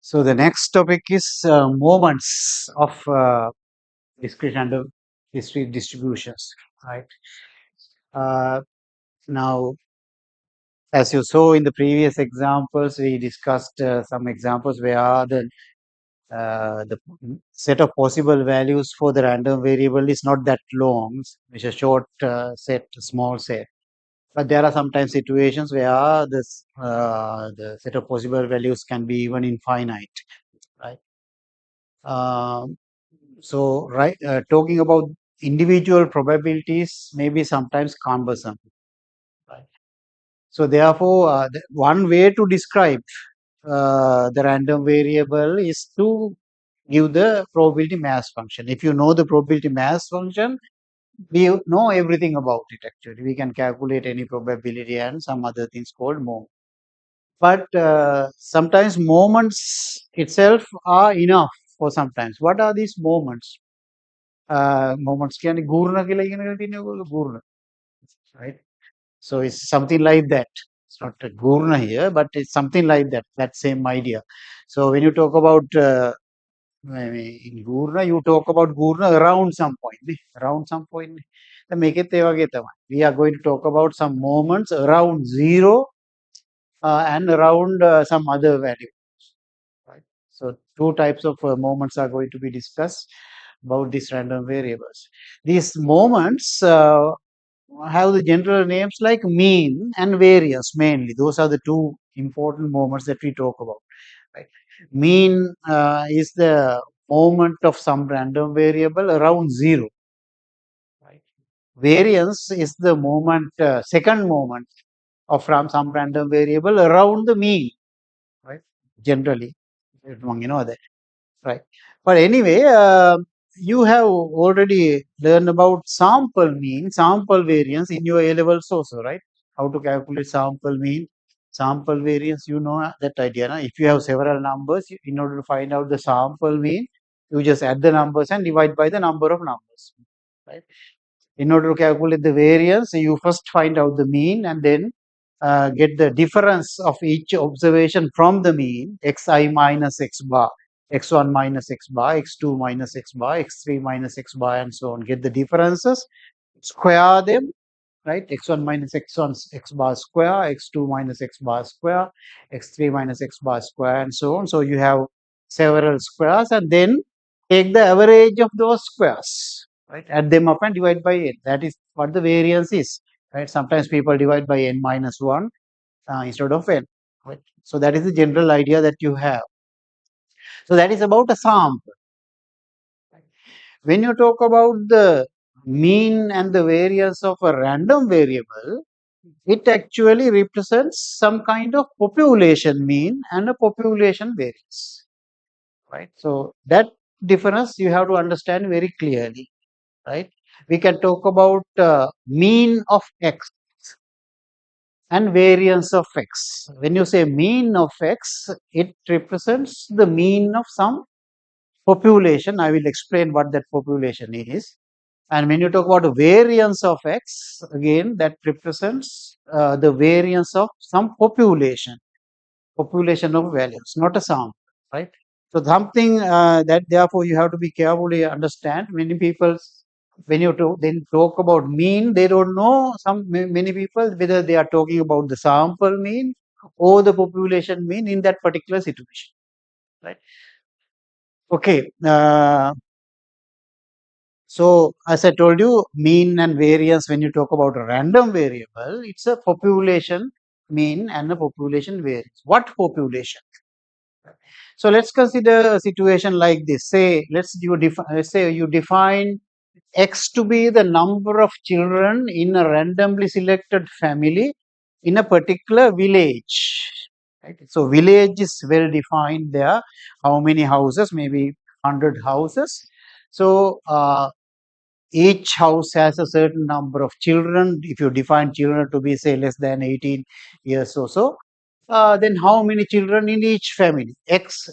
So the next topic is moments of discrete and discrete distributions, right? Uh, Now, as you saw in the previous examples, we discussed some examples where the set of possible values for the random variable is not that long. It's a short set, small set. But there are sometimes situations where the set of possible values can be even infinite, right? Um, So, right, talking about individual probabilities may be sometimes cumbersome. Right? So, therefore, one way to describe the random variable is to give the probability mass function. If you know the probability mass function, we know everything about it actually. We can calculate any probability and some other things called moment. But sometimes moments itself are enough for sometimes. What are these moments? Moments කියන්නේ ගූර්ණ කියලා ඉගෙන තියෙන ඔයගොල්ලෝ ගූර්ණ, right? So it's something like that. It's not a gurna here, but it's something like that. That same idea. So when you talk about in gurna, you talk about gurna around some point. Around some point. දැන් මේකෙත් ඒ වගේ තමයි. We are going to talk about some moments around zero and around some other value. Right? So two types of moments are going to be discussed about these random variables. These moments have the general names like mean and variance mainly. Those are the two important moments that we talk about. Right? Mean is the moment of some random variable around zero. Right? Variance is the moment, second moment of from some random variable around the mean. Right? Generally, you know that. Right. But anyway, you have already learned about sample mean, sample variance in your A levels also, right? How to calculate sample mean, sample variance, you know that idea. Na? If you have several numbers, in order to find out the sample mean, you just add the numbers and divide by the number of numbers, right? In order to calculate the variance, you first find out the mean and then get the difference of each observation from the mean, xi minus x bar, x1 minus x bar, x2 minus x bar, x3 minus x bar, and so on. Get the differences, square them, right? x1 minus x1 x bar square, x2 minus x bar square, x3 minus x bar square, and so on. So you have several squares, and then take the average of those squares, right? Add them up and divide by n. That is what the variance is, right? Sometimes people divide by n minus 1 instead of n, right? So that is the general idea that you have. So that is about a sample. When you talk about the mean and the variance of a random variable, it actually represents some kind of population mean and a population variance, right? So that difference you have to understand very clearly, right? We can talk about mean of x and variance of x. When you say mean of x, it represents the mean of some population. I will explain what that population is. And when you talk about the variance of x, again, that represents the variance of some population of values, not a sum, right? So something that therefore you have to be carefully understand. Many people, when you then talk about mean, they don't know. Many people whether they are talking about the sample mean or the population mean in that particular situation, right? Okay. So as I told you, mean and variance, when you talk about a random variable, it's a population mean and a population variance. What population? So let's consider a situation like this. Say, let's say you define X to be the number of children in a randomly selected family in a particular village. Right? So village is well defined there. How many houses? Maybe 100 houses. So each house has a certain number of children. If you define children to be say less than 18 years or so, then how many children in each family? X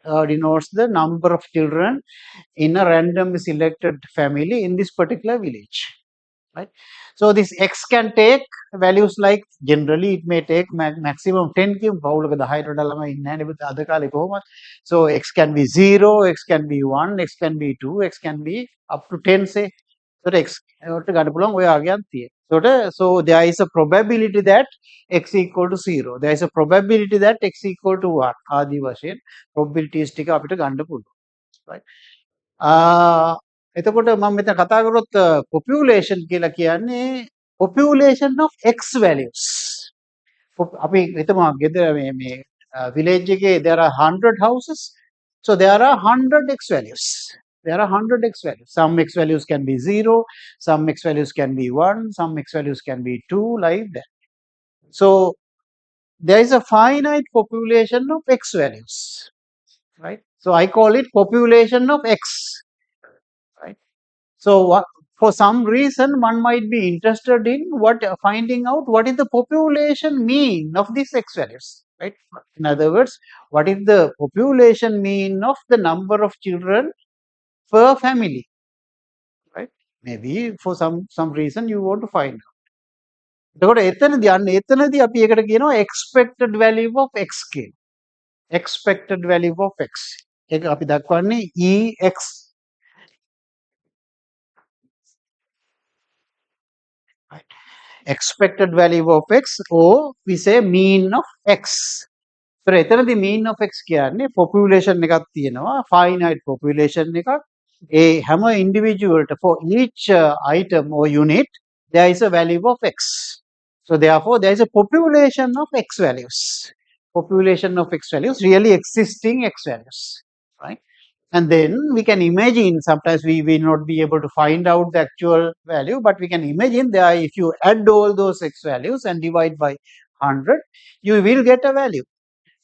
denotes the number of children in a randomly selected family in this particular village. right? So this x can take values like, generally it may take maximum 10 cube. So x can be 0, x can be 1, x can be 2, x can be up to 10 say. So x so there is a probability that x equal to 0. There is a probability that x equal to 1. ආදී වශයෙන් probabilities ටික අපිට ගන්න පුළුවන්. Right? එතකොට මම මෙතන කතා කරොත් population කියලා කියන්නේ population of x values. අපි හිතමු ගෙදර මේ village එකේ there are 100 houses, so there are 100 x values. There are 100 x values. Some x values can be 0, some x values can be 1, some x values can be 2, like that. So there is a finite population of x values, right? So I call it population of x, right? So for some reason one might be interested in finding out what is the population mean of these x values, right? In other words, what is the population mean of the number of children per family, right? Maybe for some reason you want to find out. එතකොට එතනදී අපි ඒකට කියනවා expected value of x කියලා. Expected value of x. ඒක අපි දක්වන්නේ ex. Right. Expected value of x, or we say mean of x. So එතනදී mean of x කියන්නේ population එකක් තියෙනවා, finite population එකක්. ඒ හැම individual for each item or unit there is a value of x. So therefore there is a population of x values. Population of x values, really existing x values, right? And then we can imagine, sometimes we will not be able to find out the actual value, but we can imagine that if you add all those x values and divide by 100, you will get a value.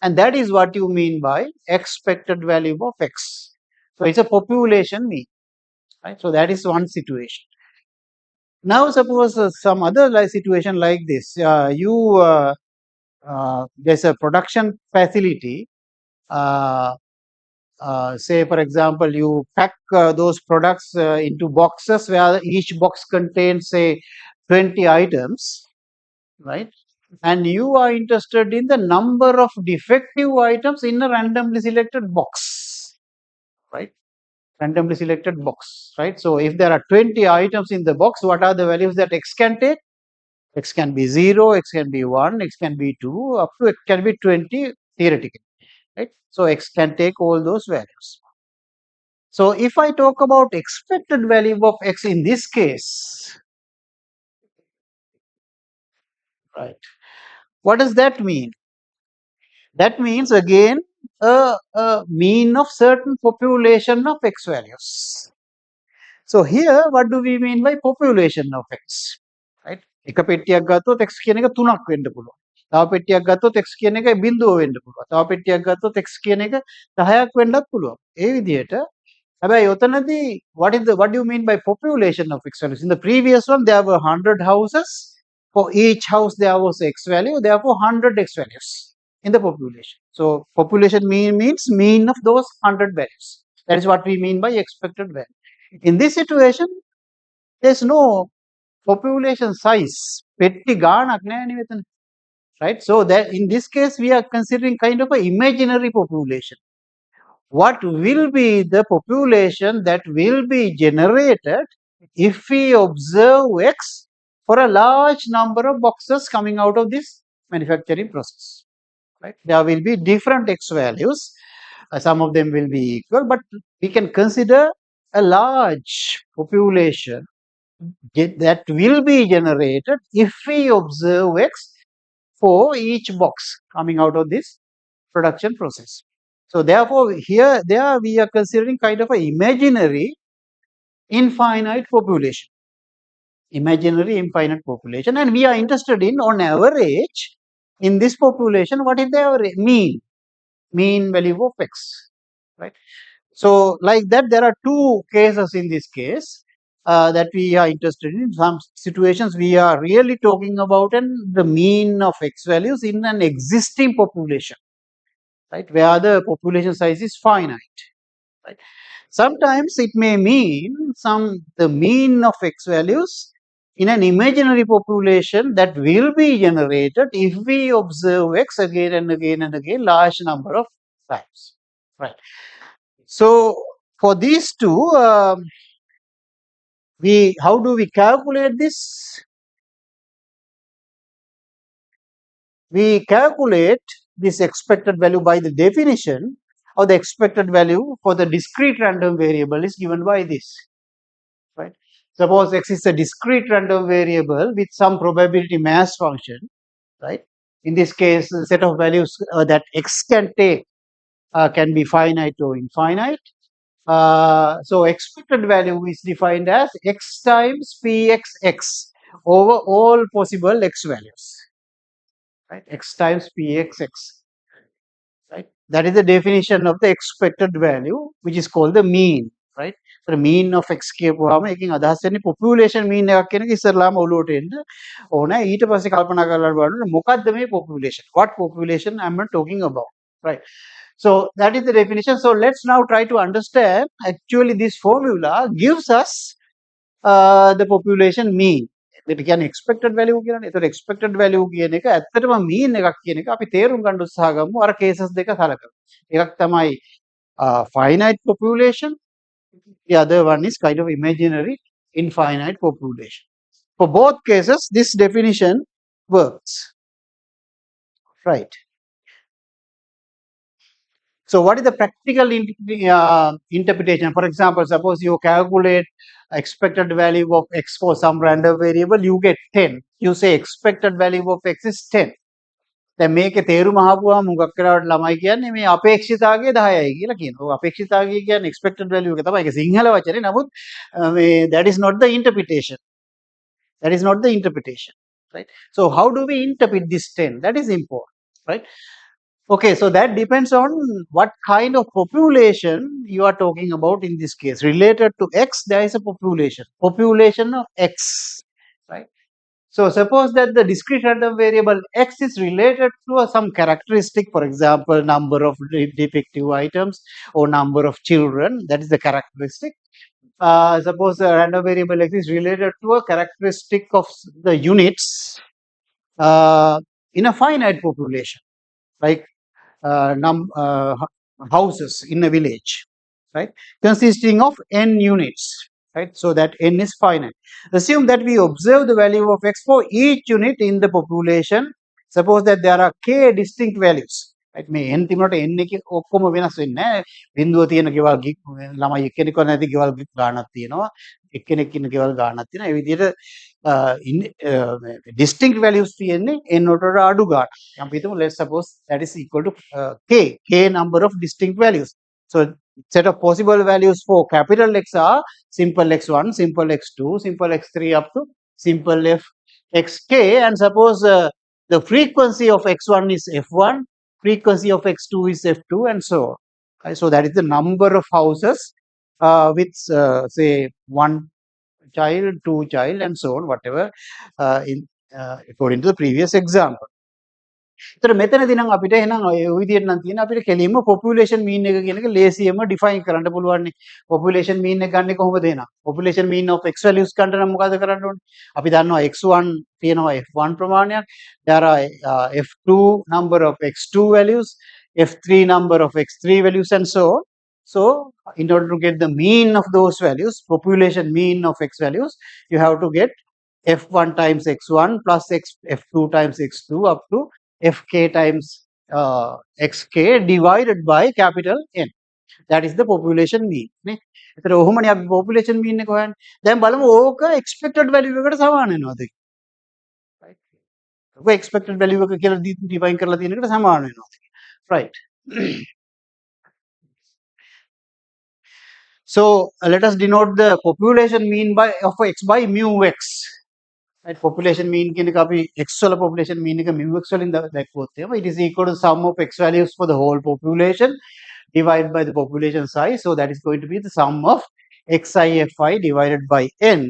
And that is what you mean by expected value of x. So it's a population mean, right? So that is one situation. Now suppose some other situation like this. There's a production facility. Say for example, you pack those products into boxes where each box contains say 20 items, right? And you are interested in the number of defective items in a randomly selected box, right? Randomly selected box, right? So if there are 20 items in the box, what are the values that x can take? X can be 0, x can be 1, x can be 2, up to x can be 20 theoretically, right? So x can take all those values. So if I talk about expected value of x in this case, right, what does that mean? That means again a mean of certain population of x values. So here what do we mean by population of x, right? එක පෙට්ටියක් ගත්තොත් x කියන එක 3ක් වෙන්න පුළුවන්. තව පෙට්ටියක් ගත්තොත් x කියන එක 0 වෙන්න පුළුවන්. තව පෙට්ටියක් ගත්තොත් x කියන එක 10ක් වෙන්නත් පුළුවන්. ඒ විදිහට හැබැයි ඔතනදී what do you mean by population of x values? In the previous one there were 100 houses. For each house there was x value, therefore 100 x values in the population. So population means mean of those 100 values. That is what we mean by expected value. In this situation, there is no population size. Petti ගාණක් නෑනේ මෙතන. Right? So that in this case we are considering kind of an imaginary population. What will be the population that will be generated if we observe x for a large number of boxes coming out of this manufacturing process, right? There will be different x values. Some of them will be equal, but we can consider a large population that will be generated if we observe x for each box coming out of this production process. So therefore there we are considering kind of an imaginary infinite population. Imaginary infinite population, and we are interested in, on average, in this population, what is their mean value of x, right? So like that there are two cases in this case that we are interested in. Some situations we are really talking about the mean of x values in an existing population, right, where the population size is finite, right? Sometimes it may mean the mean of x values in an imaginary population that will be generated if we observe x again and again and again large number of times, right? So for these two, how do we calculate this? We calculate this expected value by the definition of the expected value for the discrete random variable is given by this, right? Suppose x is a discrete random variable with some probability mass function, right? In this case, the set of values that x can take can be finite or infinite. So expected value is defined as x times pxx over all possible x values, right? X times pxx, right? That is the definition of the expected value, which is called the mean, right? So the mean of x කියපුවාම එකකින් අදහස් වෙන්නේ population mean එකක් කියන එක ඉස්සරලාම ඔලුවට එන්න ඕන. ඊට පස්සේ කල්පනා කරලා බලන්න මොකද්ද මේ population? What population am I talking about, right? So that is the definition. So let's now try to understand. Actually, this formula gives us the population mean. ඒකට කියන්නේ expected value කියලානේ. ඒතකොට expected value කියන එක ඇත්තටම mean එකක් කියන එක අපි තේරුම් ගන්න උත්සාහ ගමු අර cases දෙක සලකලා. එකක් තමයි finite population. The other one is kind of imaginary infinite population. For both cases, this definition works, right? So what is the practical interpretation? For example, suppose you calculate expected value of x for some random variable, you get 10. You say expected value of x is 10. දැන් මේකේ තේරුම අහපුවාම මුගක් කරවට ළමයි කියන්නේ මේ අපේක්ෂිතාවගේ 10යි කියලා කියනවා. අපේක්ෂිතාවගේ කියන්නේ expected value එක තමයි. ඒක සිංහල වචනේ. නමුත් මේ that is not the interpretation. That is not the interpretation, right? So how do we interpret this 10? That is important, right? Okay, so that depends on what kind of population you are talking about in this case. Related to x, there is a population of x, right? So suppose that the discrete random variable x is related to some characteristic, for example, number of defective items or number of children, that is the characteristic. Suppose the random variable x is related to a characteristic of the units in a finite population, like houses in a village, right, consisting of n units, right? So that n is finite. Assume that we observe the value of x for each unit in the population. Suppose that there are k distinct values. Right? මේ n තිබුණාට n එකේ ඔක්කොම වෙනස් වෙන්නේ නැහැ. බිඳුව තියෙන ගෙවල් ළමයි එක්කෙනෙක්ව නැති ගෙවල් ගාණක් තියෙනවා. එක්කෙනෙක් ඉන්න ගෙවල් ගාණක් තියෙනවා. ඒ විදිහට distinct values තියෙන්නේ n වලට අඩු ගාණක්. අපි හිතමු let's suppose that is equal to k number of distinct values. So set of possible values for capital X are simple x1, simple x2, simple x3 up to simple f xk, and suppose the frequency of x1 is f1, frequency of x2 is f2, and so on. Right? So that is the number of houses with say one child, two child, and so on, whatever according to the previous example. ඒතර මෙතනදී නම් අපිට එහෙනම් ඔය විදිහට නම් තියෙන අපිට කෙලින්ම population mean එක කියන එක ලේසියෙන්ම define කරන්න පුළුවන් නේ. population mean එක ගන්නෙ කොහොමද එහෙනම්? population mean of x values ගන්න නම් මොකද කරන්න ඕනේ? අපි දන්නවා x1 තියෙනවා f1 ප්‍රමාණයක්. there are f2 number of x2 values, f3 number of x3 values, and so on. So in order to get the mean of those values, population mean of x values, you have to get f1 times x1 plus f2 times x2 up to fk times xk divided by capital N. That is the population mean. නේ. ඒතර ඔහොමනේ අපි population mean එක හොයන්නේ. දැන් බලමු ඕක expected value එකට සමාන වෙනවද කියලා. right? ඔක expected value එක කියලා define කරලා තියෙන එකට සමාන වෙනවද කියලා. right. So let us denote the population mean by of x by mu x. Right, population mean කියන එක අපි x වල population mean එක mu x වලින් දැක්වුවොත් එහෙම it is equal to sum of x values for the whole population divided by the population size. So that is going to be the sum of xi fi divided by n,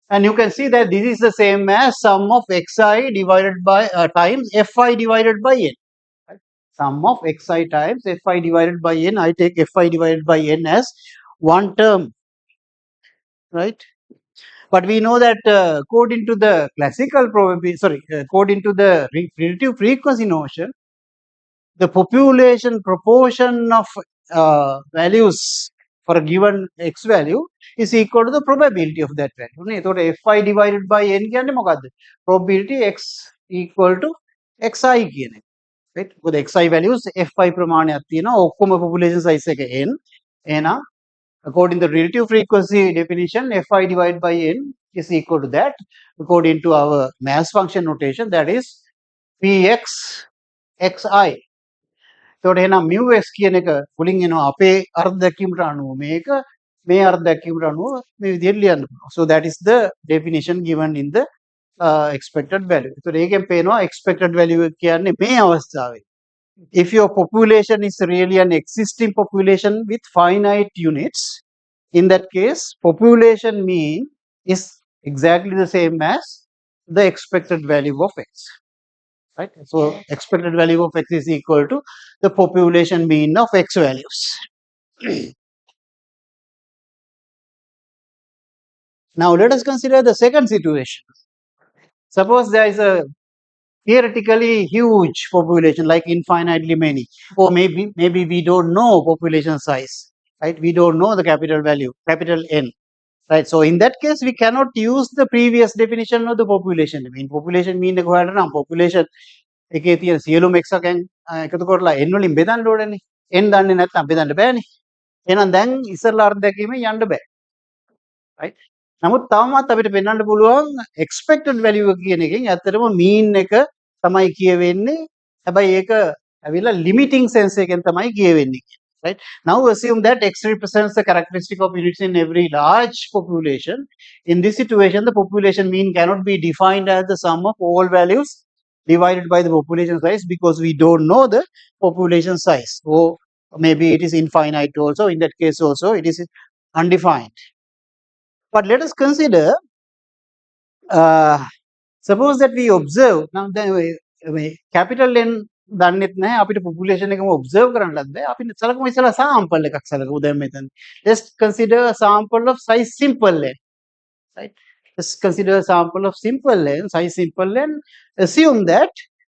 and you can see that this is the same as sum of xi divided by times fi divided by n. Right? Sum of xi times fi divided by n. I take fi divided by n as one term, right? But we know that according to the classical probability, according to the relative frequency notion, the population proportion of values for a given x value is equal to the probability of that value. නේ. එතකොට fi divided by n කියන්නේ මොකද්ද? probability x equal to xi කියන එක. right? මොකද xi values fi ප්‍රමාණයක් තියෙනවා. ඔක්කොම population size එක n. එහෙනම් according to the relative frequency definition, fi divided by n is equal to that. According to our mass function notation, that is px xi. එතකොට එහෙනම් μx කියන එක මුලින් එනවා අපේ අර්ථ දැක්වීමට අනුව මේක මේ අර්ථ දැක්වීමට අනුව මේ විදිහට ලියන්න පුළුවන්. So that is the definition given in the expected value. එතකොට ඒකෙන් පේනවා expected value එක කියන්නේ මේ අවස්ථාවේ if your population is really an existing population with finite units, in that case population mean is exactly the same as the expected value of x. Right? So expected value of x is equal to the population mean of x values. Now let us consider the second situation. Suppose there is a theoretically huge population, like infinitely many, or maybe we don't know population size, right? We don't know the capital value, capital N, right? So in that case, we cannot use the previous definition of the population mean. Population mean එක හොයන්න නම් population එකේ තියෙන සියලුම x එකෙන් එකතු කරලා n වලින් බෙදන්න ඕනේනේ. n දන්නේ නැත්නම් බෙදන්න බෑනේ. එහෙනම් දැන් ඉස්සරලා අර්ථ දැකීමෙන් යන්න බෑ. right? නමුත් තවමත් අපිට පෙන්වන්න පුළුවන් expected value එක කියන එකෙන් ඇත්තටම mean එක තමයි කියවෙන්නේ. හැබැයි ඒක ඇවිල්ලා limiting sense එකෙන් තමයි කියවෙන්නේ. Right? Now assume that x represents the characteristic of units in every large population. In this situation, the population mean cannot be defined as the sum of all values divided by the population size because we don't know the population size. Or maybe it is infinite also. In that case also, it is undefined. But let us consider, suppose that we observe, now the capital N දන්නෙත් නැහැ අපිට population එකම observe කරන්නත් බෑ අපි සලකමු ඉස්සලා sample එකක් සලකමු දැන් මෙතන let's consider a sample of size simple n, right? Let's consider a sample of simple n, size simple n. Assume that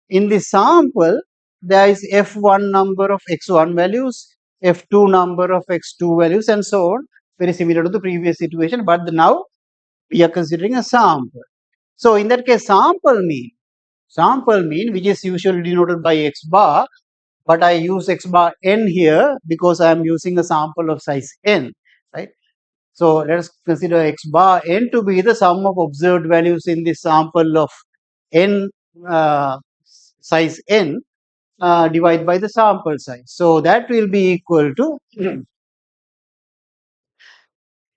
in the sample there is f1 number of x1 values, f2 number of x2 values, and so on, very similar to the previous situation, but now we are considering a sample. So in that case, sample mean which is usually denoted by x bar, but I use x bar n here because I am using a sample of size n, right? So let us consider x bar n to be the sum of observed values in the sample of n size n divided by the sample size. So that will be equal to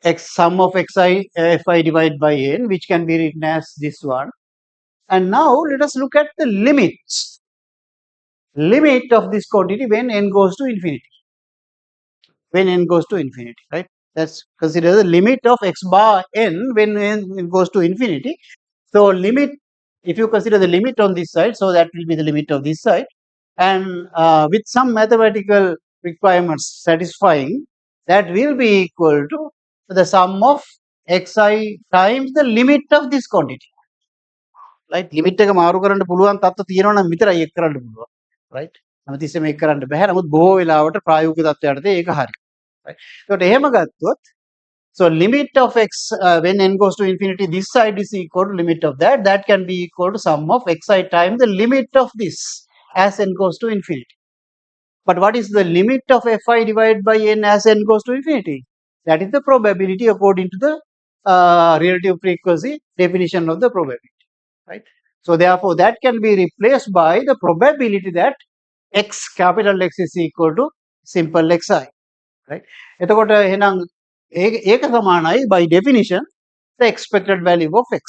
x sum of xi fi divided by n, which can be written as this one. And now let us look at the limit of this quantity when n goes to infinity. When n goes to infinity, right? Let's consider the limit of x bar n when n goes to infinity. So limit, if you consider the limit on this side, so that will be the limit of this side, and with some mathematical requirements satisfying, that will be equal to the sum of xi times the limit of this quantity. Right? limit එක මාරු කරන්න පුළුවන් තත්ත්ව තියෙනවා නම් විතරයි ඒක කරන්න පුළුවන්. right? හැමතිස්සෙම ඒක කරන්න බෑ. නමුත් බොහෝ වෙලාවට ප්‍රායෝගික තත්ත්වයටදී ඒක හරි. right? එතකොට එහෙම ගත්තොත් so limit of x when n goes to infinity, this side is equal to limit of that. That can be equal to sum of xi times the limit of this as n goes to infinity. But what is the limit of fi divided by n as n goes to infinity? That is the probability according to the relative frequency definition of the probability. Right? So therefore, that can be replaced by the probability that x, capital X is equal to simple xi. Right? එතකොට එහෙනම් ඒක සමානයි by definition the expected value of x.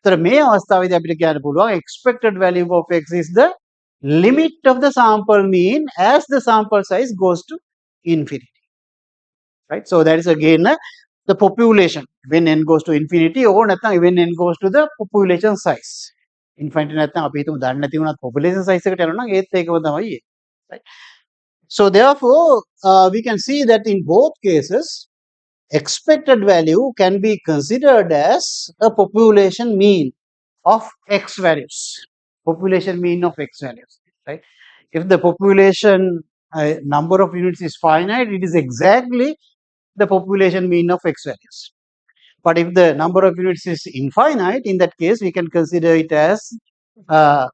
So මේ අවස්ථාවේදී අපිට කියන්න පුළුවන් expected value of x is the limit of the sample mean as the sample size goes to infinity. Right? So that is again the population when n goes to infinity or නැත්නම් when n goes to the population size. Infinity නැත්නම් අපි හිතමු දන්නේ නැති වුණත් population size එකට යනවා නම් ඒත් ඒකම තමයි. Right? So therefore we can see that in both cases expected value can be considered as a population mean of x values. Population mean of x values, right? If the population number of units is finite, it is exactly the population mean of x values. But if the number of units is infinite, in that case, we can consider it as uh,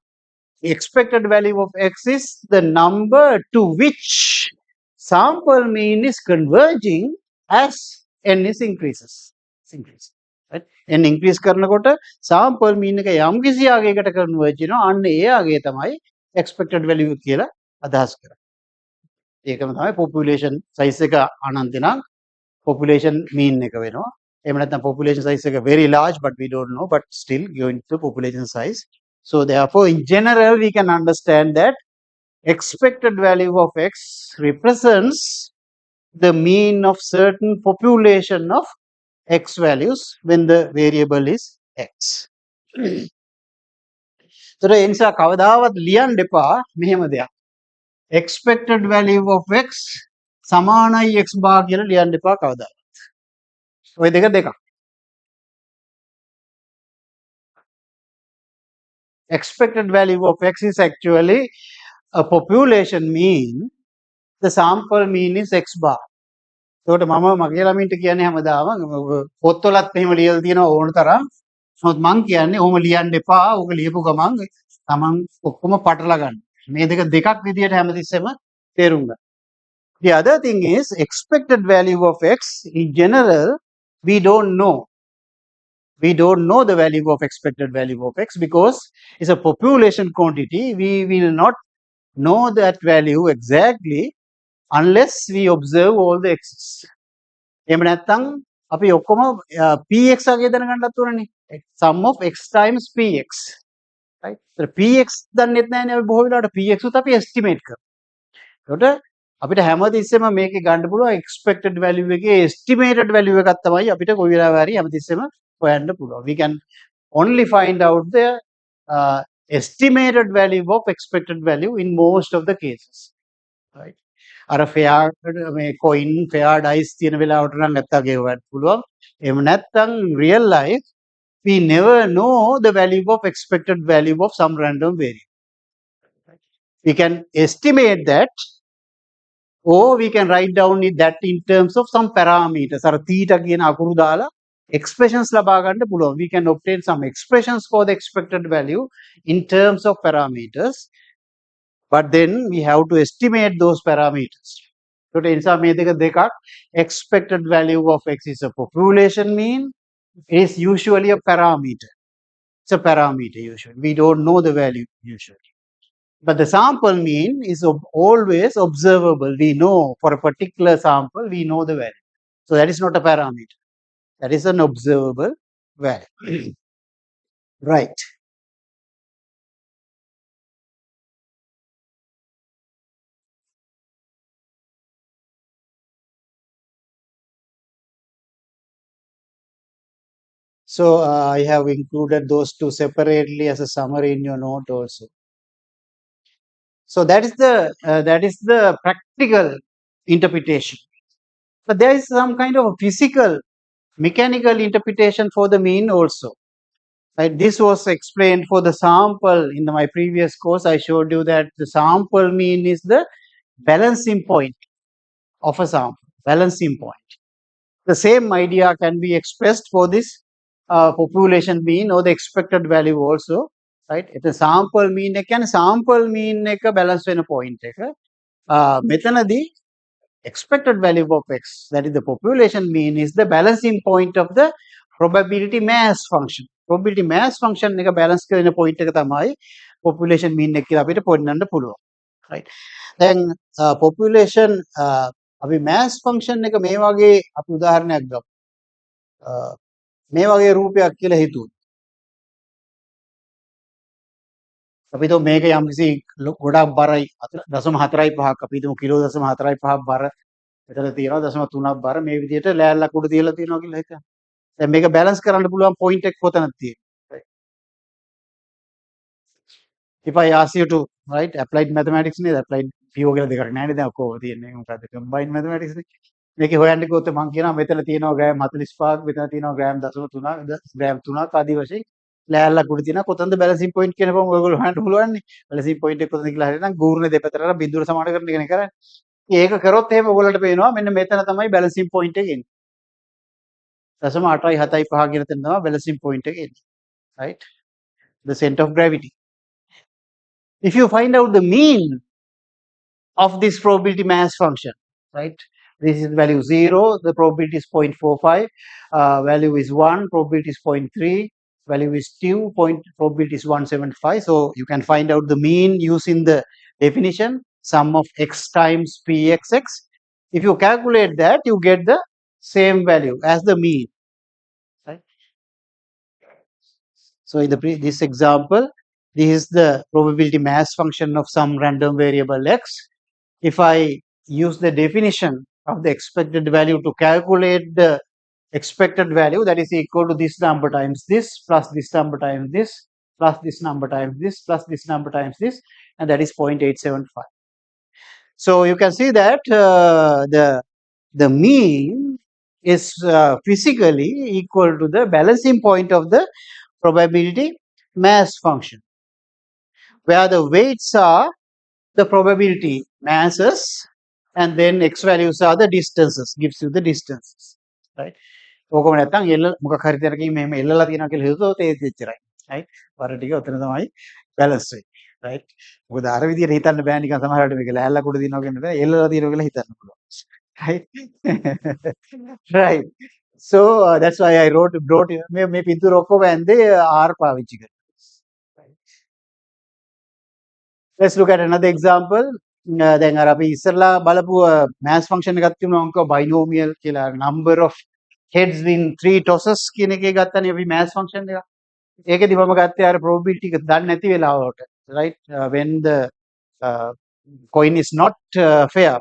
expected value of x is the number to which sample mean is converging as n is increases. Increase. Right? n increase කරනකොට sample mean එක යම් කිසි ආගයකට converge වෙනවා. අන්න ඒ ආගය තමයි expected value කියලා අදහස් කරන්නේ. ඒකම තමයි population size එක අනන්ත නම් population mean එක වෙනවා. එහෙම නැත්නම් population size එක very large but we don't know, but still going to population size. So therefore, in general, we can understand that expected value of x represents the mean of certain population of x values when the variable is x. So ඒ නිසා කවදාවත් ලියන්න එපා මෙහෙම දෙයක්. expected value of x සමානයි x bar කියලා ලියන්න එපා කවදාවත්. ඔය දෙක දෙකක්. Expected value of x is actually a population mean. The sample mean is x bar. ඒකට මම මගේ ළමින්ට කියන්නේ හැමදාම පොත්වලත් එහෙම ලියලා තියෙනවා ඕන තරම්. නමුත් මං කියන්නේ ඔහොම ලියන්න එපා. ඕක ලියපු ගමන් තමන් ඔක්කොම පටල ගන්න. මේ දෙක දෙකක් විදියට හැමතිස්සෙම තේරුම් ගන්න. The other thing is expected value of x in general we don't know. We don't know the value of expected value of x because it's a population quantity. We will not know that value exactly unless we observe all the x's. එහෙම නැත්නම් අපි ඔක්කොම px වගේ දැනගන්නත් ඕනනේ. sum of x times px. right? So px දන්නෙත් නැහැනේ අපි බොහෝ වෙලාවට px උත් අපි estimate කරනවා. ඒකට අපිට හැමතිස්සෙම මේකේ ගන්න පුළුවන් expected value එකේ estimated value එකක් තමයි අපිට කොයි වෙලාවෙ හරි හැමතිස්සෙම හොයන්න පුළුවන්. We can only find out the estimated value of expected value in most of the cases. Right? අර ෆෙයාර් මේ කොයින් ෆෙයාර් ඩයිස් තියෙන වෙලාවට නම් නැත්තම් ගෙවන්න පුළුවන්. එහෙම නැත්තම් real life we never know the value of expected value of some random variable. We can estimate that or we can write down that in terms of some parameters. අර theta කියන අකුරු දාලා expressions ලබා ගන්න පුළුවන්. We can obtain some expressions for the expected value in terms of parameters. But then we have to estimate those parameters. So ඒ නිසා මේ දෙක දෙකක් expected value of x is a population mean. It is usually a parameter. It's a parameter usually. We don't know the value usually. But the sample mean is always observable. We know for a particular sample, we know the value. So that is not a parameter. That is an observable value. Right. So I have included those two separately as a summary in your note also. So that is the practical interpretation. But there is some kind of a physical, mechanical interpretation for the mean also. Right? This was explained for the sample in my previous course. I showed you that the sample mean is the balancing point of a sample. Balancing point. The same idea can be expressed for this population mean or the expected value also. Right? It's a sample mean එක කියන්නේ sample mean එක balance වෙන point එක. මෙතනදී expected value of x, that is the population mean, is the balancing point of the probability mass function. Probability mass function එක balance කරන point එක තමයි population mean එක කියලා අපිට පොන්නන්න පුළුවන්. Right? දැන් population අපි mass function එක මේ වගේ අපි උදාහරණයක් ගමු. මේ වගේ රූපයක් කියලා හිතුවොත් අපි හිතමු මේක යම්කිසි ගොඩක් බරයි 0.45ක් අපි හිතමු කිලෝ 0.45ක් බර එතන තියෙනවා 0.3ක් බර මේ විදිහට ලෑල්ලක් උඩ තියලා තියෙනවා කියලා හිතන්න. දැන් මේක බැලන්ස් කරන්න පුළුවන් පොයින්ට් එක කොතනද තියෙන්නේ? If I ask you to write applied mathematics නේද applied PO කියලා දෙකක් නැහැ නේද දැන් ඔක්කොම තියෙන්නේ මොකද්ද combined mathematics නේ. මේකේ හොයන්න ගියොත් මම කියනවා මෙතන තියෙනවා ග්‍රෑම් 45ක් මෙතන තියෙනවා ග්‍රෑම් 0.3 ග්‍රෑම් 3ක් ආදී වශයෙන් ලෑල්ලක් උඩ තියෙනවා කොතනද බැලන්සින් පොයින්ට් කියන කොහොම ඔයගොල්ලෝ හොයන්න පුළුවන් නේ බැලන්සින් පොයින්ට් එක කොතනද කියලා හරිනම් ගූර්ණ දෙපැත්තට බිඳුවට සමාන කරන එකනේ කරන්නේ ඒක කරොත් එහෙම ඔයගොල්ලන්ට පේනවා මෙන්න මෙතන තමයි බැලන්සින් පොයින්ට් එක එන්නේ 0.8යි 7යි 5 කියන තැන තමයි බැලන්සින් පොයින්ට් එක එන්නේ right the center of gravity if you find out the mean of this probability mass function, right? This is value 0, the probability is 0.45, value is 1, probability is 0.3, value is 2, probability is 175. So you can find out the mean using the definition, sum of x times pxx. If you calculate that, you get the same value as the mean, right? So in this example, this is the probability mass function of some random variable x. If I use the definition of the expected value to calculate the expected value, that is equal to this number times this plus this number times this plus this number times this plus this number times this, and that is 0.875. So you can see that the mean is physically equal to the balancing point of the probability mass function, where the weights are the probability masses and then x values are the distances, gives you the distances, right? ඕකම නැත්තම් එල්ල මොකක් හරි තැනකින් මෙහෙම එල්ලලා තියෙනවා කියලා හිතුවොත් ඒත් එච්චරයි, right? වර ටික උතන තමයි බැලන්ස් වෙන්නේ, right? මොකද අර විදියට හිතන්න බෑ නිකන් සමහරවිට මේක ලෑල්ලක් උඩ දිනනවා කියන එක එල්ලලා තියෙනවා කියලා හිතන්න පුළුවන්, right? Right. So that's why I brought මේ පිටුර ඔක්කොම ඇන්දේ R පාවිච්චි කරලා. Let's look at another example. දැන් අර අපි ඉස්සරලා බලපු mass function එකක් තිබුණා ඔන්ක binomial කියලා number of heads in 3 tosses කියන එකේ ගත්තනේ අපි mass function එක. ඒකෙදි මම ගත්තේ අර probability එක දන්නේ නැති වෙලාවට, right? When the coin is not fair,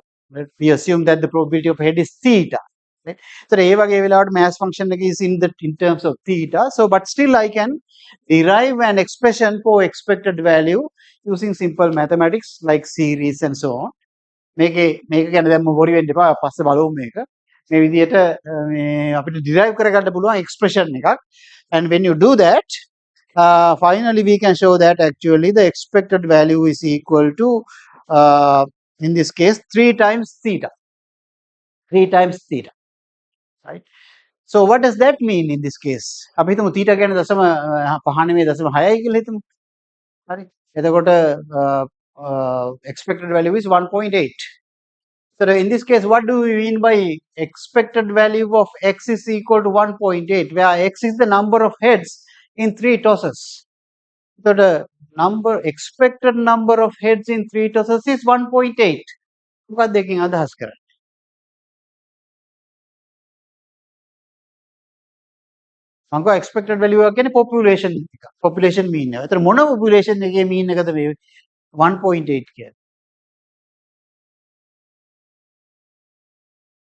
we assume that the probability of head is theta, right? So ඒ වගේ වෙලාවට mass function එක is in terms of theta. So but still I can derive an expression for expected value using simple mathematics like series and so on. මේක ගැන දැන් මොරි වෙන්න එපා පස්සේ බලමු මේක. මේ විදිහට මේ අපිට derive කරගන්න පුළුවන් expression එකක්. And when you do that, finally we can show that actually the expected value is equal to in this case 3 times theta. 3 times theta, right? So what does that mean in this case? අපි හිතමු theta කියන්නේ 0.5 කියලා හිතමු. හරි. එතකොට expected value is 1.8. So in this case, what do we mean by expected value of x is equal to 1.8, where x is the number of heads in 3 tosses. So the expected number of heads in 3 tosses is 1.8. මොකක්ද දෙකෙන් අදහස් කරන්නේ? මම expected value එක කියන්නේ population එක. population mean එක. ඒතර මොන population එකේ mean එකද මේ 1.8 කියන්නේ?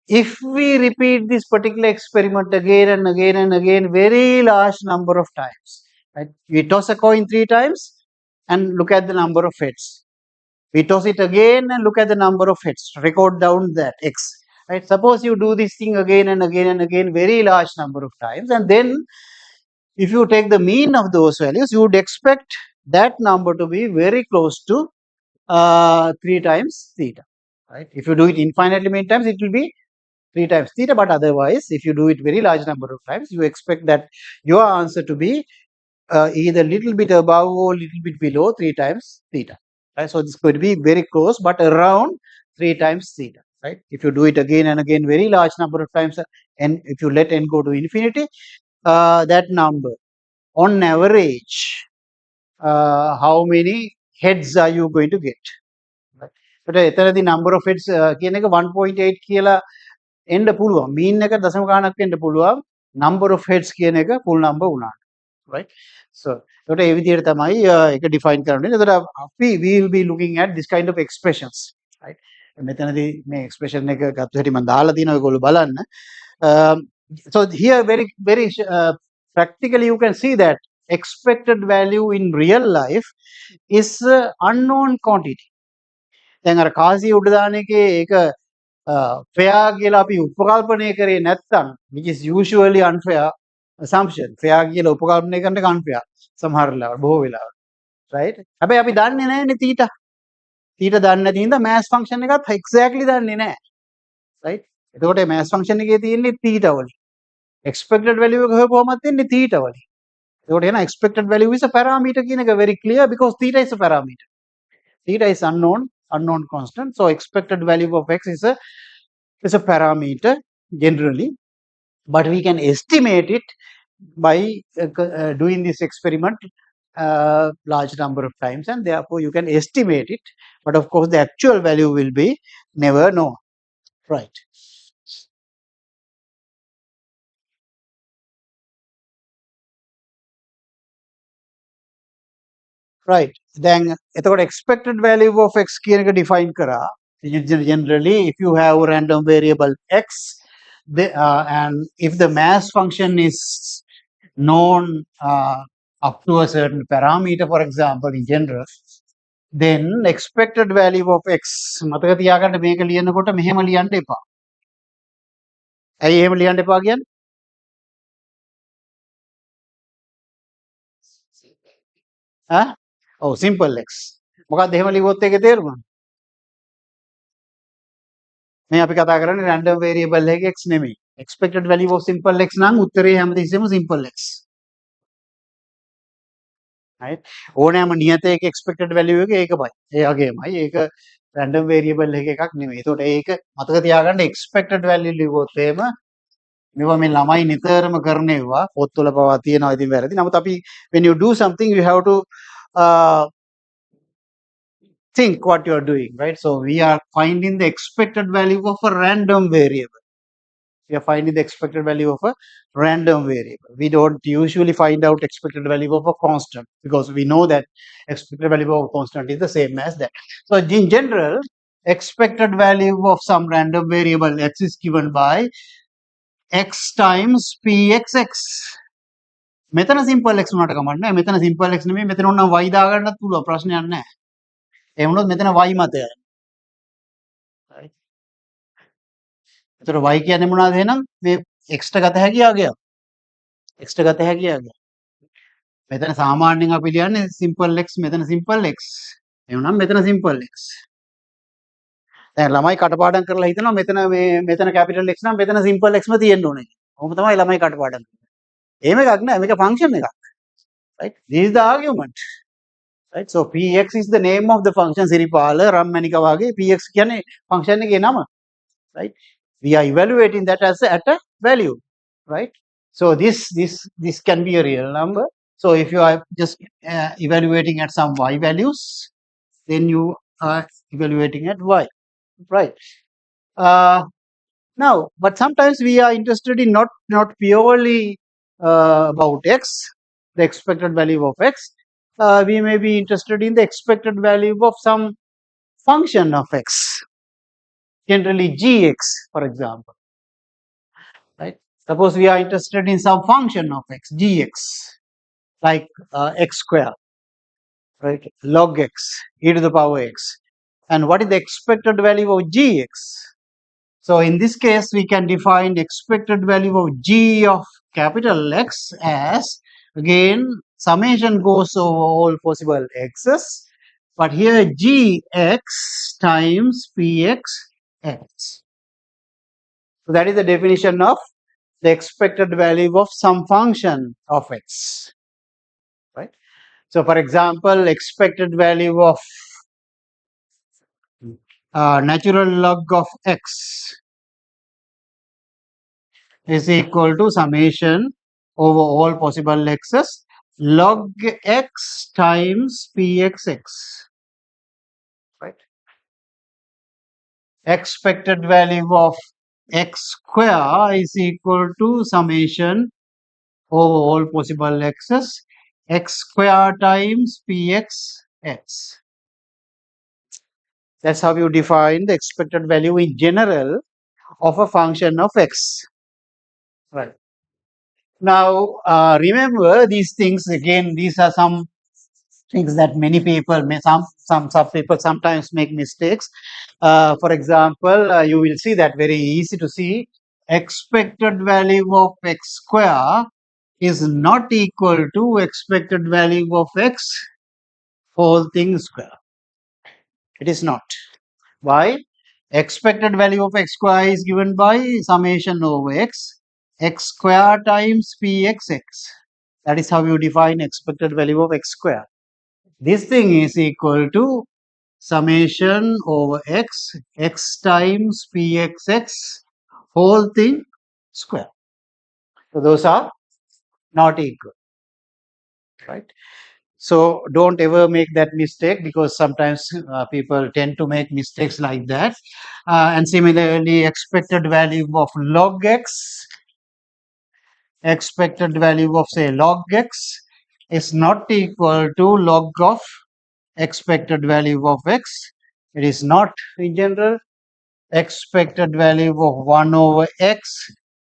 If we repeat this particular experiment again and again and again, very large number of times, right? We toss a coin 3 times and look at the number of heads. We toss it again and look at the number of heads. Record down that x, right? Suppose you do this thing again and again and again, very large number of times, and then if you take the mean of those values, you would expect that number to be very close to 3 times theta, right? If you do it infinitely many times, it will be 3 times theta, but otherwise if you do it very large number of times, you expect that your answer to be either little bit above or little bit below 3 times theta, right? So this could be very close but around 3 times theta, right? If you do it again and again very large number of times, and if you let n go to infinity, that number on average, how many heads are you going to get, right? But එතනදී number of heads කියන එක 1.8 කියලා එන්න පුළුවන්. mean එක දශම ගාණක් වෙන්න පුළුවන්. number of heads කියන එක full number වුණාට, right? So ඒකට ඒ විදිහට තමයි ඒක define කරන්නේ. එතකොට අපි we will be looking at this kind of expressions, right? මෙතනදී මේ expression එක ගත්ත හැටි මම දාලා තියෙනවා ඒගොල්ලෝ බලන්න. So here very practically you can see that expected value in real life is unknown quantity. දැන් අර කාසිය උඩ දාන එකේ ඒක fair කියලා අපි උපකල්පනය කරේ නැත්නම්, which is usually unfair assumption. fair කියලා උපකල්පනය කරන එක unfair සමහර වෙලාවට, බොහෝ වෙලාවට, right? හැබැයි අපි දන්නේ නැහැනේ theta. theta දන්නේ නැති හින්දා mass function එකත් exactly දන්නේ නැහැ, right? එතකොට මේ mass function එකේ තියෙන්නේ theta වලින්. expected value එක හොයපුවමත් තියෙන්නේ theta වලින්. එතකොට එහෙනම් expected value is a parameter කියන එක very clear because theta is a parameter. Theta is unknown constant. So expected value of x is a parameter generally, but we can estimate it by doing this experiment large number of times, and therefore you can estimate it, but of course the actual value will be never known, right? Right. Then එතකොට expected value of x කියන එක define කරා. Generally, if you have a random variable x, and if the mass function is known up to a certain parameter, for example, in general, then expected value of x මතක තියාගන්න මේක ලියනකොට මෙහෙම ලියන්න එපා. ඇයි එහෙම ලියන්න එපා කියන්නේ? ඔව් simple x. මොකක්ද එහෙම ලිව්වොත් ඒකේ තේරුම? මේ අපි කතා කරන්නේ random variable එකේ x නෙමෙයි. expected value of simple x නම් උත්තරේ හැමතිස්සෙම simple x. right? ඕනෑම නියතයක expected value එක ඒකමයි. ඒ වගේමයි. ඒක random variable එකක් නෙමෙයි. ඒතකොට ඒක මතක තියාගන්න expected value ලිව්වොත් එහෙම මේවා මේ ළමයි නිතරම කරන ඒවා පොත්වල පවා තියෙනවා ඉතින් වැරදි. නමුත් අපි when you do something you have to think what you are doing, right? So we are finding the expected value of a random variable. We are finding the expected value of a random variable. We don't usually find out expected value of a constant because we know that expected value of a constant is the same as that. So in general, expected value of some random variable x is given by x times pxx. මෙතන simple x උනාට කමක් නැහැ. මෙතන simple x නෙමෙයි. මෙතන උනම් y දාගන්නත් පුළුවන්. ප්‍රශ්නයක් නැහැ. ඒ වුණොත් මෙතන y මතයයි. right? එතකොට y කියන්නේ මොනවද එහෙනම්? මේ x ට ගත හැකි ආගයක්. x ට ගත හැකි ආගයක්. මෙතන සාමාන්‍යයෙන් අපි ලියන්නේ simple x, මෙතන simple x. ඒ වුණාම මෙතන simple x. දැන් ළමයි කටපාඩම් කරලා හිතනවා මෙතන capital X නම් මෙතන simple x ම තියෙන්න ඕනේ. කොහොම තමයි ළමයි කටපාඩම් කරන්නේ. එහෙම එකක් නෑ, මේක function එකක්. right? This is the argument. right? So px is the name of the function. Siripala රම්මැණික වගේ px කියන්නේ function එකේ නම. right? We are evaluating that as at a value, right? So this can be a real number. So if you are just evaluating at some y values, then you are evaluating at y, right? Now, but sometimes we are interested in not purely about x, the expected value of x. We may be interested in the expected value of some function of x, generally gx, for example. Right? Suppose we are interested in some function of x, gx, like x square, right? Log x, e to the power x. And what is the expected value of gx? So in this case, we can define expected value of g of capital X as, again, summation goes over all possible x's, but here gx times px x. So that is the definition of the expected value of some function of x, right? So for example, expected value of natural log of x is equal to summation over all possible x's log x times pxx, right? Expected value of x square is equal to summation over all possible x's x square times pxx. That's how you define the expected value in general of a function of x. Right. Now, remember these things again, these are some things that many people may some people sometimes make mistakes. For example, you will see that very easy to see expected value of x square is not equal to expected value of x whole thing square. It is not. Why? Expected value of x square is given by summation over x square times pxx. That is how you define expected value of x square. This thing is equal to summation over x times pxx whole thing square. So those are not equal, right? So don't ever make that mistake, because sometimes people tend to make mistakes like that. And similarly, expected value of log x, expected value of say log x is not equal to log of expected value of x. It is not in general. Expected value of 1 over x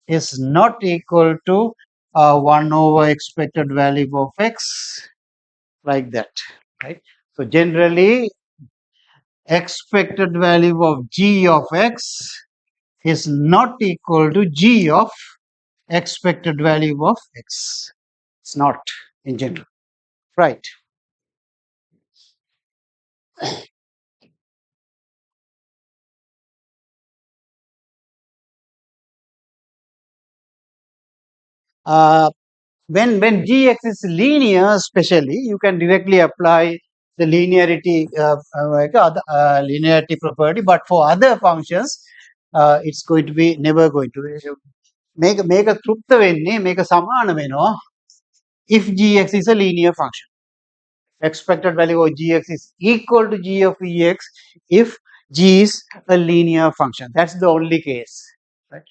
is not equal to 1 over expected value of x, like that, right? So generally, expected value of g of x is not equal to g of expected value of x. It's not in general, right? Uh, when gx is linear, especially, you can directly apply the linearity linearity property. But for other functions, it's going to be never going to make a thrupta venne, make a samana veno if gx is a linear function. Expected value of gx is equal to g of ex if g is a linear function. That's the only case, right?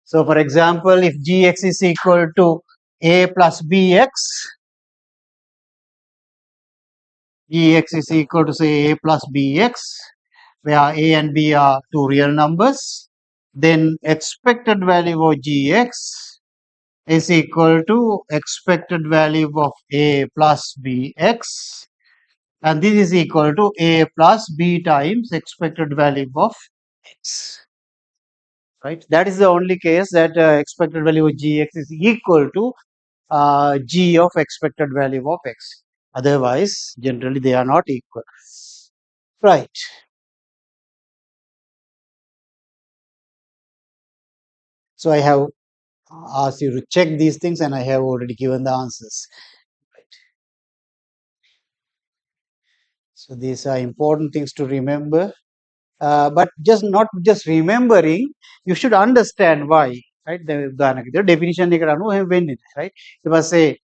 So for example, if gx is equal to a plus bx, gx is equal to say a plus bx, where a and b are two real numbers, then expected value of gx is equal to expected value of a plus bx, and this is equal to a plus b times expected value of x, right? That is the only case that expected value of gx is equal to g of expected value of x. Otherwise, generally they are not equal, right? So I have asked you to check these things, and I have already given the answers. Right. So these are important things to remember. But just not just remembering, you should understand why, right? The definition එකට අනුව එහෙම වෙන්නේ නැහැ, right? You must say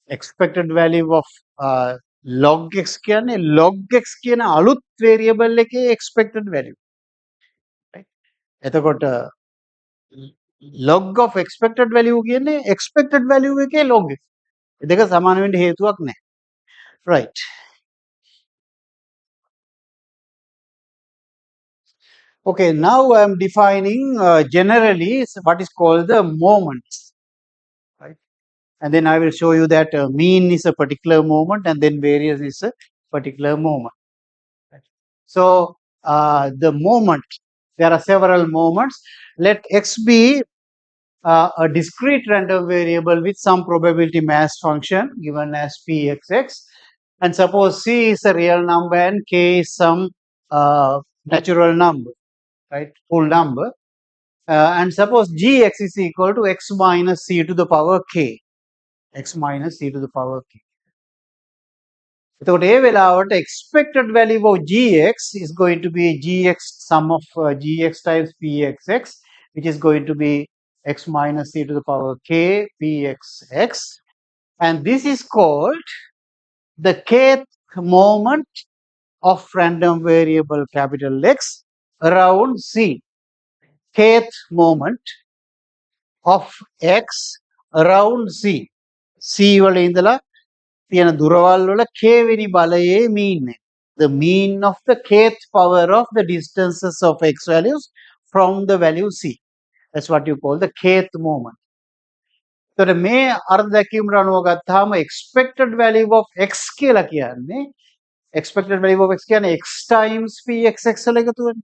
expected value of log x කියන්නේ log x කියන අලුත් variable එකේ expected value, right? එතකොට log of expected value කියන්නේ expected value එකේ log x. දෙක සමාන වෙන්න හේතුවක් නැහැ, right? Okay, now I am defining generally what is called the moments, right? And then I will show you that mean is a particular moment, and then variance is a particular moment. Right? So the moment, there are several moments. Let x be a discrete random variable with some probability mass function given as pxx, and suppose c is a real number and k is some natural number, right? Full number. And suppose gx is equal to x minus c to the power k, x minus c to the power k. එතකොට ඒ වෙලාවට expected value of gx is going to be gx sum of gx times pxx, which is going to be x minus c to the power k pxx, and this is called the kth moment of random variable capital X around c. Kth moment of x around c. c වල ඉඳලා තියෙන දුරවල් වල k වෙනි බලයේ mean එක. The mean of the kth power of the distances of x values from the value c. That's what you call the kth moment. තොර මේ අර්ධකීම් රණුව ගත්තාම expected value of x කියලා කියන්නේ expected value of x කියන්නේ x times px x වල එකතුවනේ.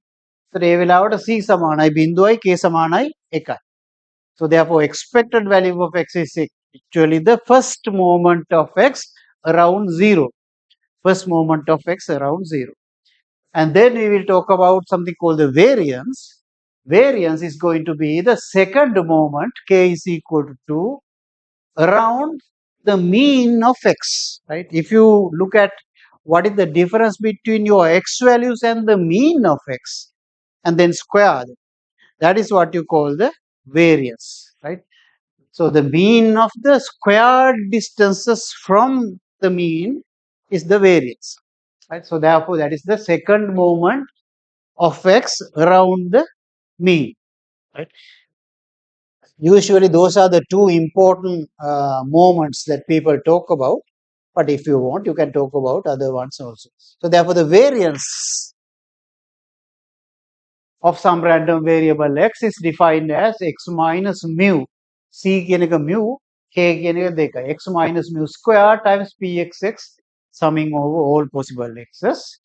ඒතර ඒ වෙලාවට c සමානයි 0යි k සමානයි 1යි. So therefore expected value of x is actually the first moment of x around 0. First moment of x around 0. And then we will talk about something called the variance. Variance is going to be the second moment k is equal to around the mean of x, right? If you look at what is the difference between your x values and the mean of x and then square them, that is what you call the variance, right? So the mean of the squared distances from the mean is the variance, right? So therefore that is the second moment of x around the mean, right? Usually those are the two important moments that people talk about, but if you want you can talk about other ones also. So therefore the variance of some random variable x is defined as x minus mu, c කියන එක mu, k කියන එක 2, x minus mu square times pxx summing over all possible x's,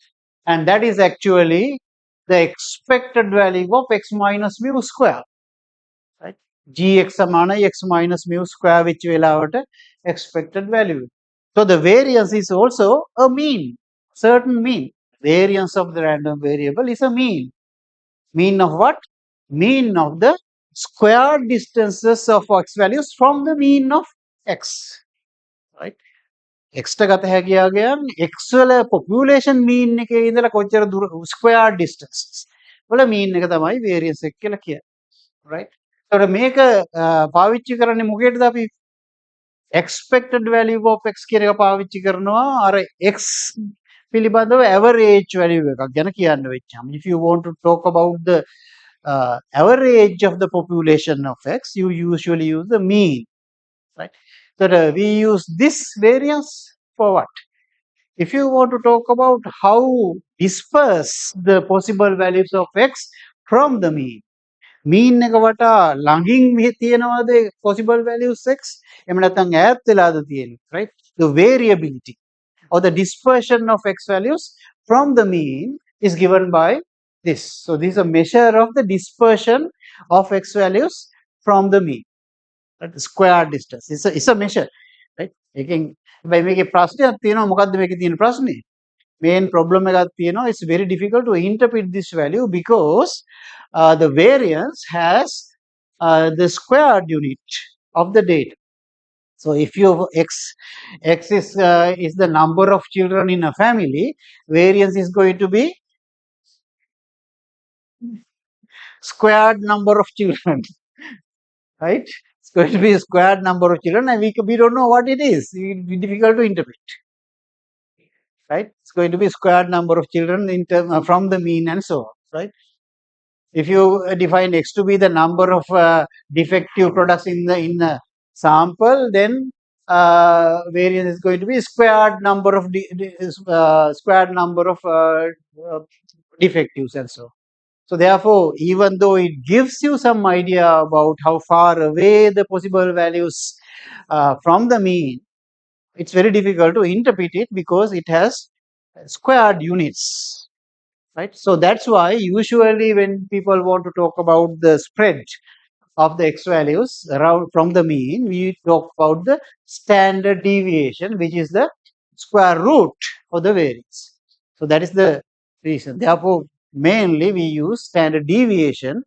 and that is actually the expected value of x minus mu square, right? gx සමානයි x minus mu square which වෙලාවට expected value. So the variance is also a mean, certain mean. Variance of the random variable is a mean. Mean of what? Mean of the square distances of x values from the mean of x, right? x ට ගත හැකියාගයන් x වල population mean එකේ ඉඳලා කොච්චර දුර square distances වල mean එක තමයි variance එක කියලා කියන්නේ, right? ඒතකොට මේක පාවිච්චි කරන්නේ මොකේද අපි expected value of x කියන එක පාවිච්චි කරනවා අර x පිළිබඳව average value එකක් ගැන කියන්න වෙච්චාම. If you want to talk about the average of the population of x, you usually use the mean, right? So we use this variance for what? If you want to talk about how disperse the possible values of x from the mean එක වටා ළඟින් තියෙනවද possible values x එහෙම නැත්නම් ඈත් වෙලාද තියෙන්නේ, right? The variability or the dispersion of x values from the mean is given by this. So this is a measure of the dispersion of x values from the mean, right? The square distance. It's a measure, right? එකෙන් හැබැයි මේකේ ප්‍රශ්නයක් තියෙනවා. මොකද්ද මේකේ තියෙන ප්‍රශ්නේ? Main problem එකක් තියෙනවා. It's very difficult to interpret this value because the variance has the squared unit of the data. So if your x is the number of children in a family, variance is going to be squared number of children, right? It's going to be a squared number of children, and we don't know what it is. It will be difficult to interpret, right? It's going to be squared number of children in term from the mean and so on, right? If you define x to be the number of defective products in the sample, then variance is going to be squared number of squared number of defectives and so on. So therefore, even though it gives you some idea about how far away the possible values from the mean, it's very difficult to interpret it because it has squared units, right? So that's why usually when people want to talk about the spread of the x values around from the mean, we talk about the standard deviation, which is the square root of the variance. So that is the reason. Therefore, mainly we use standard deviation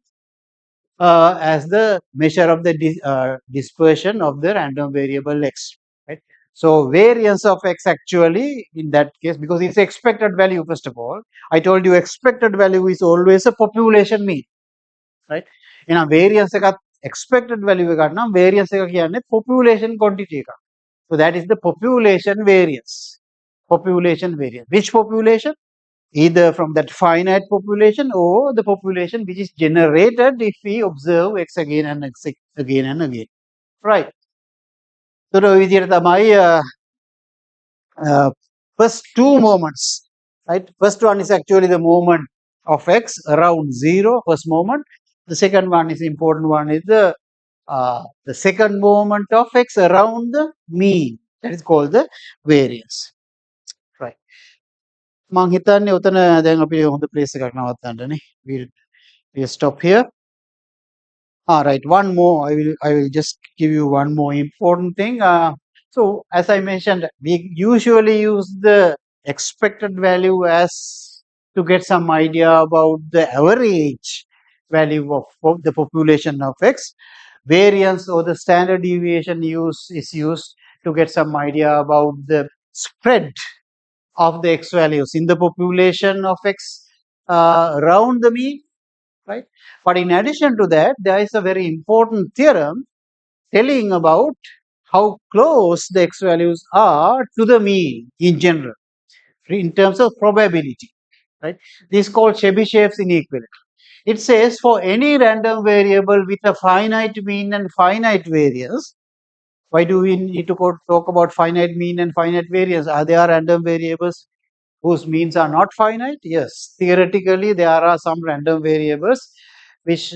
as the measure of the dispersion of the random variable x, right? So variance of x actually in that case, because it's expected value, first of all, I told you expected value is always a population mean, right? එහෙනම් variance එකත් expected value එකක් නම් variance එක කියන්නේ population quantity එකක්. So that is the population variance. Population variance. Which population? Either from that finite population or the population which is generated if we observe x again and x again and again, right? So the විදිහට තමයි first two moments, right? First one is actually the moment of x around 0, first moment. The second one is important one is the the second moment of x around the mean. That is called the variance. Right. මං හිතන්නේ උතන දැන් අපි හොඳ place එකක් නවත්තන්නනේ. We'll stop here. Right. One more. I will just give you one more important thing. So as I mentioned, we usually use the expected value as to get some idea about the average value of the population of X. Variance or the standard deviation is used to get some idea about the spread of the X values in the population of X around the mean, right? But in addition to that, there is a very important theorem telling about how close the X values are to the mean in general, in terms of probability, right? This is called Chebyshev's inequality. It says for any random variable with a finite mean and finite variance. Why do we need to talk about finite mean and finite variance? Are there random variables whose means are not finite? Yes, theoretically there are some random variables which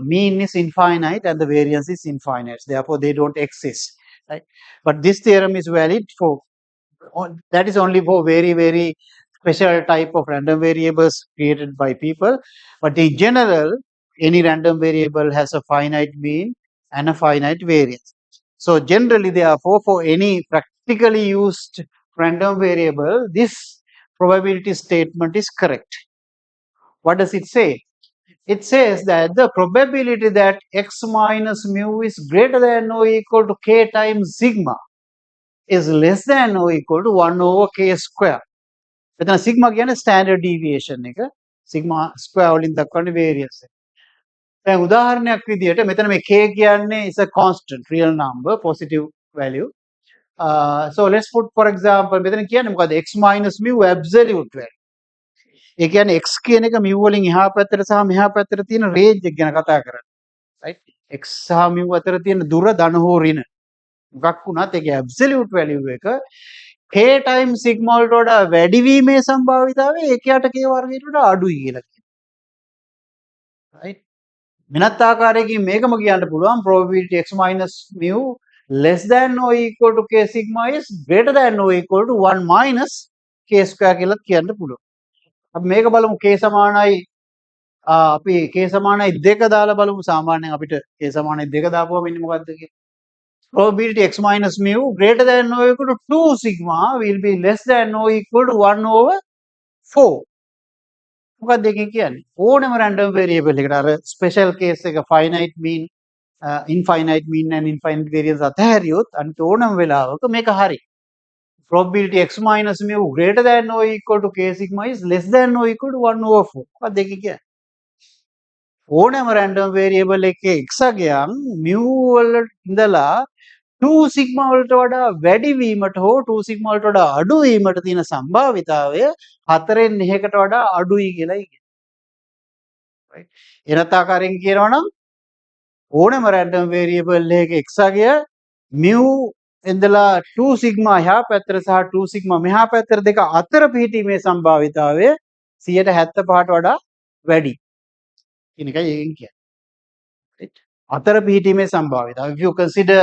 mean is infinite and the variance is infinite. Therefore, they don't exist, right? But this theorem is valid for that is only for very special type of random variables created by people. But in general, any random variable has a finite mean and a finite variance. So generally, therefore, for any practically used random variable, this probability statement is correct. What does it say? It says that the probability that x minus mu is greater than or equal to k times sigma is less than or equal to 1 over k square. මෙතන sigma කියන්නේ standard deviation එක. sigma square වලින් දක්වන්නේ variance එක. දැන් උදාහරණයක් විදිහට මෙතන මේ k කියන්නේ is a constant real number positive value. So let's put for example මෙතන කියන්නේ මොකද x minus mu absolute value. ඒ කියන්නේ x කියන එක mu වලින් එහා පැත්තට සහ මෙහා පැත්තට තියෙන range එක ගැන කතා කරන්නේ. Right? x සහ mu අතර තියෙන දුර ධන හෝ ඍණ. මොකක් වුණත් ඒකේ absolute value එක k times sigma වලට වඩා වැඩි වීමේ සම්භාවිතාවය ඒකයට k වර්ගයට වඩා අඩුයි කියලා කියනවා. Right? වෙනත් ආකාරයකින් මේකම කියන්න පුළුවන් probability x minus mu less than or equal to k sigma is greater than or equal to 1 minus k square කියලා කියන්න පුළුවන්. අපි මේක බලමු k සමානයි අපි k සමානයි 2 දාලා බලමු සාමාන්‍යයෙන් අපිට k සමානයි 2 දාපුවම ඉන්නේ මොකද්ද කියලා. Probability x minus mu greater than or equal to 2 sigma will be less than or equal to 1 over 4. මොකක්ද ඒකෙන් කියන්නේ? ඕනම random variable එකට අර special case එක finite mean infinite mean and infinite variance අතහැරියොත් අනිත් ඕනම වෙලාවක මේක හරි. Probability x minus mu greater than or equal to k sigma is less than or equal to 1 over 4. මොකක්ද ඒකෙන් කියන්නේ? ඕනම random variable එකේ x අගයන් mu වල ඉඳලා 2 sigma වලට වඩා වැඩි වීමට හෝ 2 sigma වලට වඩා අඩු වීමට තියෙන සම්භාවිතාවය 4න් 1කට වඩා අඩුයි කියලායි කියන්නේ. right? එනත ආකාරයෙන් කියනවා නම් ඕනම random variable එකක x අගය mu ඉඳලා 2 sigma එහා පැත්තට සහ 2 sigma මෙහා පැත්තට දෙක අතර පිහිටීමේ සම්භාවිතාවය 75ට වඩා වැඩි. කියන එකයි ඒකෙන් කියන්නේ. right? අතර පිහිටීමේ සම්භාවිතාව. If you consider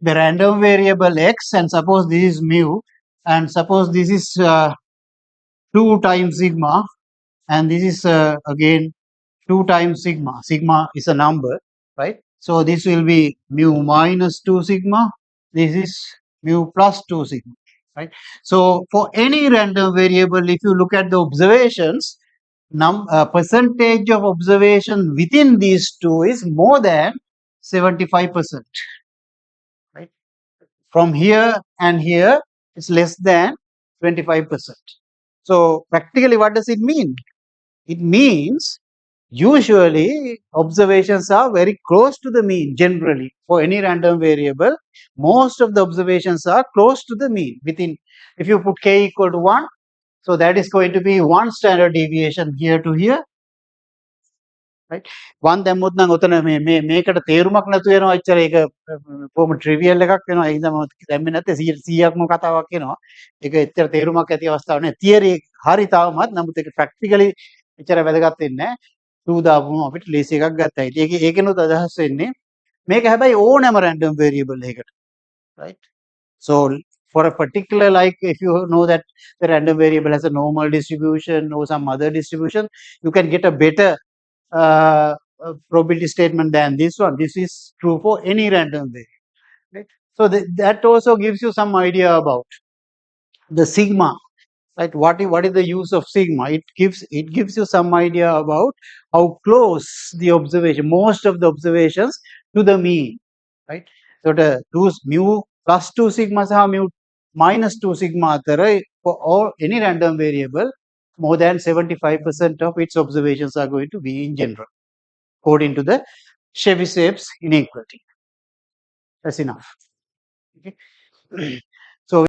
the random variable x and suppose this is mu and suppose this is 2 times sigma and this is again 2 times sigma. Sigma is a number, right? So this will be mu minus 2 sigma. This is mu plus 2 sigma, right? So for any random variable, if you look at the observations, percentage of observation within these two is more than 75%. Right? From here and here, it's less than 25%. So practically, what does it mean? It means usually observations are very close to the mean generally for any random variable. Most of the observations are close to the mean within, if you put k equal to 1, so that is going to be 1 standard deviation here to here. right? One දැම්මොත් නම් උතන මේකට තේරුමක් නැතු වෙනවා එච්චර ඒක කොහොම ට්‍රිවියල් එකක් වෙනවා ඒ නිසා මම දැම්මේ නැත්තේ 100%ක්ම කතාවක් වෙනවා ඒක එච්චර තේරුමක් ඇති අවස්ථාවක් නෑ තියරි හරි තාමත් නමුත් ඒක ප්‍රැක්ටිකලි එච්චර වැදගත් වෙන්නේ නැහැ. 2 දාපුවම අපිට ලේසි එකක් ගත්තා. ඉතින් ඒකෙනුත් අදහස් වෙන්නේ මේක හැබැයි ඕනෑම random variable එකකට. Right? So for a particular, like if you know that the random variable has a normal distribution or some other distribution, you can get a better probability statement than this one. This is true for any random variable. Right? So that also gives you some idea about the sigma. Right? What is the use of sigma? It gives you some idea about how close the observation, most of the observations, to the mean. Right? So the 2 mu plus 2 sigma සහ mu minus 2 sigma අතර for all any random variable, more than 75% of its observations are going to be in general, according to the Chebyshev's inequality. That's enough. Okay.